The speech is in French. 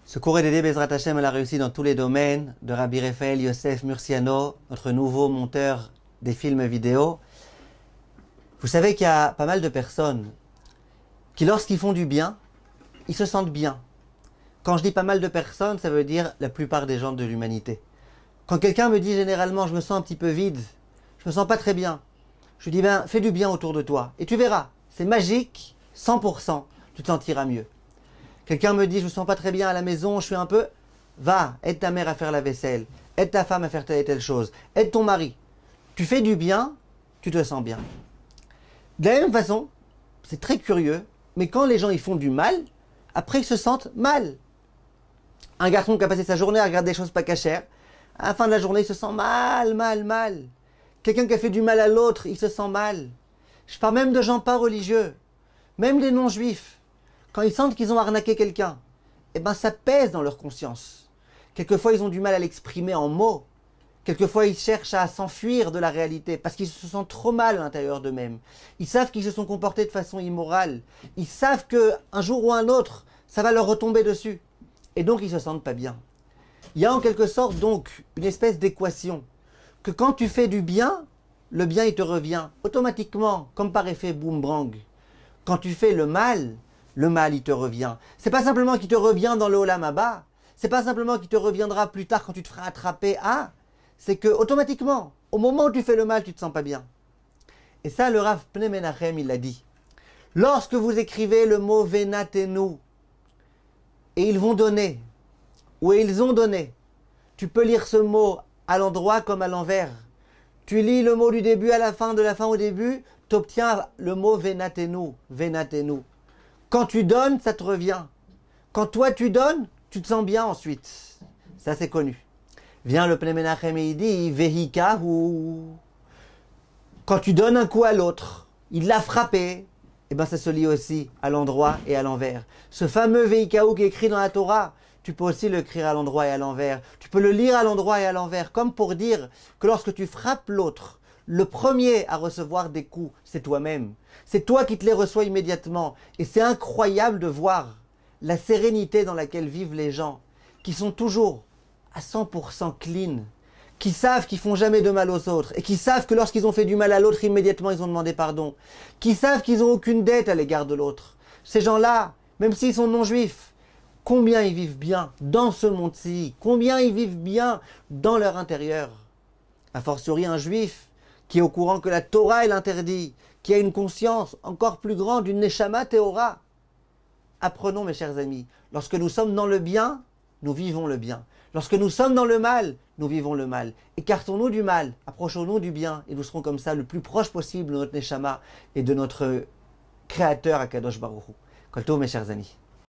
Ce cours est dédié Bezrat Hashem à la réussite dans tous les domaines de Rabbi Raphaël Yosef Murciano, notre nouveau monteur des films vidéo. Vous savez qu'il y a pas mal de personnes qui, lorsqu'ils font du bien, ils se sentent bien. Quand je dis pas mal de personnes, ça veut dire la plupart des gens de l'humanité. Quand quelqu'un me dit généralement, je me sens un petit peu vide, je me sens pas très bien, je lui dis, ben, fais du bien autour de toi. Et tu verras, c'est magique, 100%, tu te sentiras mieux. Quelqu'un me dit, je me sens pas très bien à la maison, je suis un peu... Va, aide ta mère à faire la vaisselle, aide ta femme à faire telle et telle chose, aide ton mari. Tu fais du bien, tu te sens bien. De la même façon, c'est très curieux, mais quand les gens ils font du mal, après ils se sentent mal. Un garçon qui a passé sa journée à regarder des choses pas cachères, à la fin de la journée il se sent mal. Quelqu'un qui a fait du mal à l'autre, il se sent mal. Je parle même de gens pas religieux, même des non-juifs. Quand ils sentent qu'ils ont arnaqué quelqu'un, eh ben ça pèse dans leur conscience. Quelquefois, ils ont du mal à l'exprimer en mots. Quelquefois, ils cherchent à s'enfuir de la réalité parce qu'ils se sentent trop mal à l'intérieur d'eux-mêmes. Ils savent qu'ils se sont comportés de façon immorale. Ils savent qu'un jour ou un autre, ça va leur retomber dessus. Et donc, ils se sentent pas bien. Il y a en quelque sorte donc une espèce d'équation que quand tu fais du bien, le bien il te revient automatiquement, comme par effet boomerang. Quand tu fais le mal il te revient. C'est pas simplement qu'il te revient dans le Olam Haba, c'est pas simplement qu'il te reviendra plus tard quand tu te feras attraper à, c'est que automatiquement, au moment où tu fais le mal, tu te sens pas bien. Et ça, le Rav Pnei Menachem, il l'a dit. Lorsque vous écrivez le mot Venatenu, et ils vont donner, ou ils ont donné, tu peux lire ce mot à l'endroit comme à l'envers. Tu lis le mot du début à la fin, de la fin au début, tu obtiens le mot Venatenu, Venatenu. Quand tu donnes, ça te revient. Quand toi tu donnes, tu te sens bien ensuite. Ça c'est connu. Vient le Pnei Menachem et il dit Vehika ou. Quand tu donnes un coup à l'autre, il l'a frappé, et ben ça se lit aussi à l'endroit et à l'envers. Ce fameux Vehikaou qui est écrit dans la Torah, tu peux aussi le écrire à l'endroit et à l'envers. Tu peux le lire à l'endroit et à l'envers, comme pour dire que lorsque tu frappes l'autre, le premier à recevoir des coups, c'est toi-même. C'est toi qui te les reçois immédiatement. Et c'est incroyable de voir la sérénité dans laquelle vivent les gens, qui sont toujours à 100% clean, qui savent qu'ils font jamais de mal aux autres, et qui savent que lorsqu'ils ont fait du mal à l'autre, immédiatement ils ont demandé pardon, qui savent qu'ils n'ont aucune dette à l'égard de l'autre. Ces gens-là, même s'ils sont non-juifs, combien ils vivent bien dans ce monde-ci, combien ils vivent bien dans leur intérieur. A fortiori un juif qui est au courant que la Torah est l'interdit, qui a une conscience encore plus grande d'une Neshama Théora. Apprenons, mes chers amis, lorsque nous sommes dans le bien, nous vivons le bien. Lorsque nous sommes dans le mal, nous vivons le mal. Écartons-nous du mal, approchons-nous du bien, et nous serons comme ça le plus proche possible de notre Neshama et de notre Créateur Akadosh Baruch Hu. Kol tov, mes chers amis.